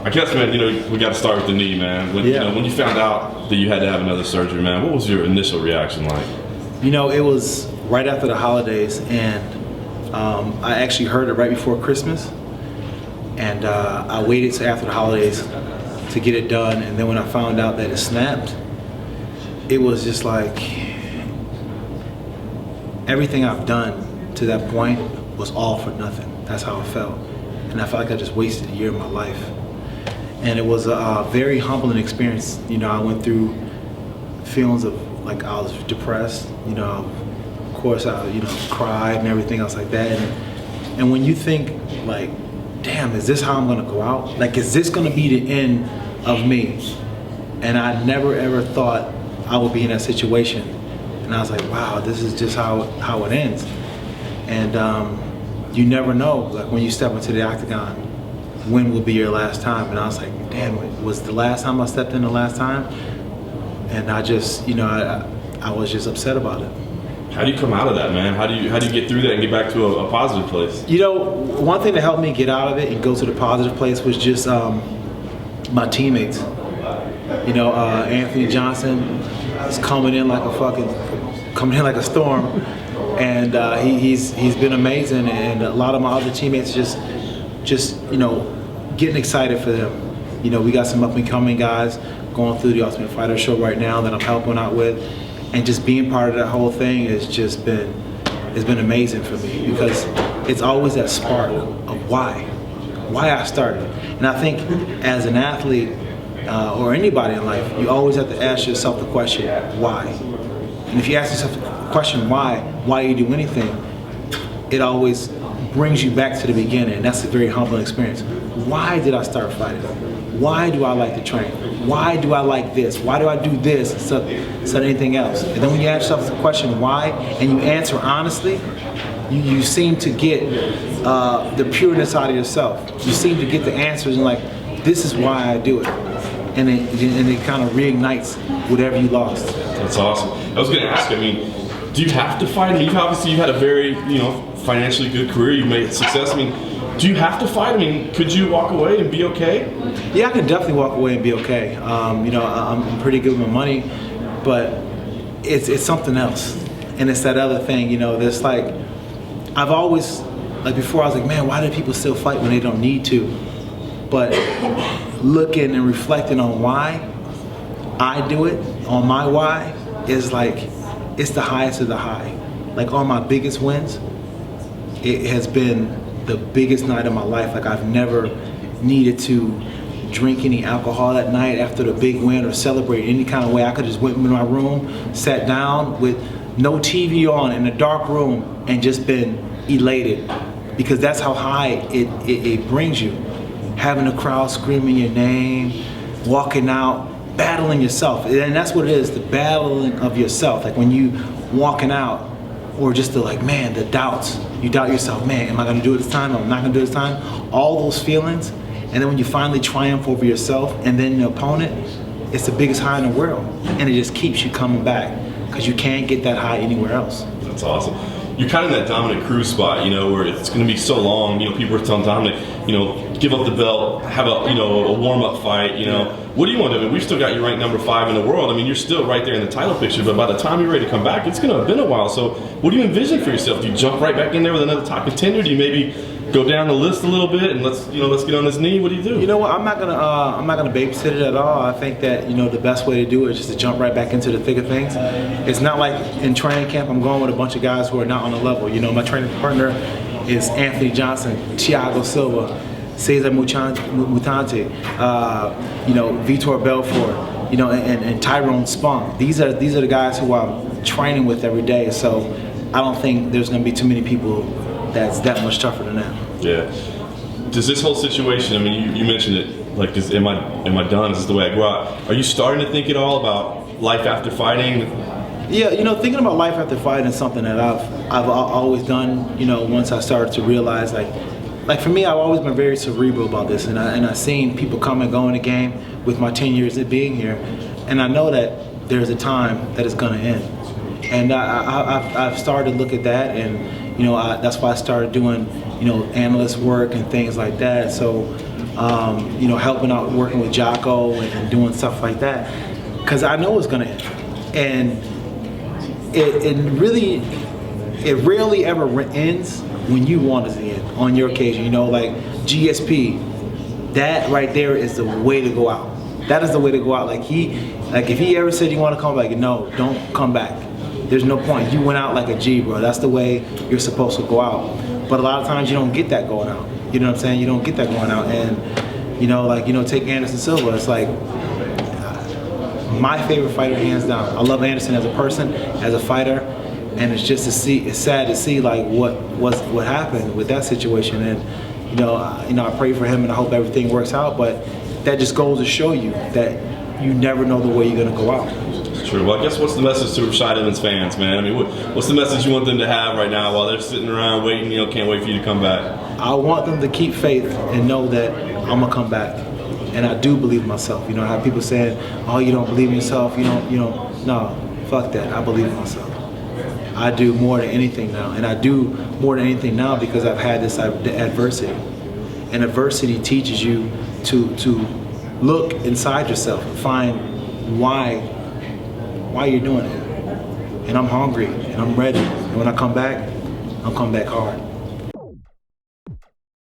I guess, man, we got to start with the knee, man. When you found out that you had to have another surgery, man, what was your initial reaction like? It was right after the holidays, and I actually heard it right before Christmas, and I waited till after the holidays to get it done, and then when I found out that it snapped, it was just like everything I've done to that point was all for nothing. That's how it felt, and I felt like I just wasted a year of my life. And it was a very humbling experience. I went through feelings of like I was depressed. Of course I cried and everything else like that. And when you think like, damn, is this how I'm gonna go out? Like, is this gonna be the end of me? And I never ever thought I would be in that situation. And I was like, wow, this is just how it ends. And you never know, like when you step into the octagon, when will be your last time? And I was like, damn, was the last time I stepped in the last time? And I just, I was just upset about it. How do you come out of that, man? How do you get through that and get back to a positive place? One thing that helped me get out of it and go to the positive place was just my teammates. Anthony Johnson is coming in like a storm, and he's been amazing. And a lot of my other teammates just getting excited for them. We got some up and coming guys going through the Ultimate Fighter show right now that I'm helping out with, and just being part of that whole thing it's been amazing for me, because it's always that spark of why I started. And I think as an athlete or anybody in life, you always have to ask yourself the question, why? And if you ask yourself the question, why you do anything, it always brings you back to the beginning, and that's a very humbling experience. Why did I start fighting? Why do I like to train? Why do I like this? Why do I do this instead of anything else? And then when you ask yourself the question why, and you answer honestly, you seem to get the pureness out of yourself. You seem to get the answers and like, this is why I do it. And it kind of reignites whatever you lost. That's awesome. I was going to ask, do you have to fight? You've had a very, financially good career. You've made success. Do you have to fight? Could you walk away and be okay? Yeah, I can definitely walk away and be okay. I'm pretty good with my money, but it's something else. And it's that other thing, there's like, I've always, like before I was like, man, why do people still fight when they don't need to? But looking and reflecting on why I do it, on my why, is like, it's the highest of the high. Like on my biggest wins, it has been the biggest night of my life. Like I've never needed to drink any alcohol that night after the big win or celebrate any kind of way. I could just went in my room, sat down with no TV on in a dark room and just been elated, because that's how high it brings you. Having a crowd screaming your name, walking out, battling yourself. And that's what it is, the battling of yourself. Like when you walking out, or just the like, man, the doubts. You doubt yourself, man, am I gonna do it this time? Am I not gonna do it this time? All those feelings. And then when you finally triumph over yourself and then the opponent, it's the biggest high in the world. And it just keeps you coming back, because you can't get that high anywhere else. That's awesome. You're kind of in that Dominic Cruz spot, where it's going to be so long. People are telling Dominic, give up the belt, have a warm-up fight. What do you want to do? We've still got you ranked number 5 in the world. You're still right there in the title picture. But by the time you're ready to come back, it's going to have been a while. So, what do you envision for yourself? Do you jump right back in there with another top contender? Do you maybe go down the list a little bit and let's get on his knee? What do you do? You know what? I'm not gonna babysit it at all. I think that the best way to do it is just to jump right back into the thick of things. It's not like in training camp I'm going with a bunch of guys who are not on the level. My training partner is Anthony Johnson, Thiago Silva, Cesar Mutante, Vitor Belfort, and Tyrone Spong. These are the guys who I'm training with every day. So I don't think there's gonna be too many people that's that much tougher than that. Yeah. Does this whole situation, you mentioned it, like, am I done? Is this the way I grow up? Are you starting to think at all about life after fighting? Yeah, thinking about life after fighting is something that I've always done, once I started to realize, like for me, I've always been very cerebral about this, and I've seen people come and go in the game with my 10 years of being here, and I know that there's a time that it's gonna end. And I've started to look at that, and that's why I started doing, analyst work and things like that. So you know, helping out, working with Jocko and doing stuff like that, because I know it's gonna end. And it rarely ever ends when you want it to end on your occasion. You know, like GSP, that right there is the way to go out. That is the way to go out. Like if he ever said you want to come back, no, don't come back. There's no point. You went out like a G, bro. That's the way you're supposed to go out. But a lot of times you don't get that going out. You know what I'm saying? You don't get that going out. And, you know, like, you know, take Anderson Silva. It's like my favorite fighter, hands down. I love Anderson as a person, as a fighter. And it's just it's sad to see like what happened with that situation. And, you know, I pray for him and I hope everything works out. But that just goes to show you that you never know the way you're going to go out. True. Well, I guess what's the message to Rashad Evans fans, man? I mean, what's the message you want them to have right now while they're sitting around waiting, you know, can't wait for you to come back? I want them to keep faith and know that I'm going to come back. And I do believe in myself. You know, I have people saying, oh, you don't believe in yourself, you don't, no, fuck that. I believe in myself. I do more than anything now. And I do more than anything now because I've had this adversity. And adversity teaches you to look inside yourself and find why you're doing it. And I'm hungry and I'm ready. And when I come back, I'll come back hard.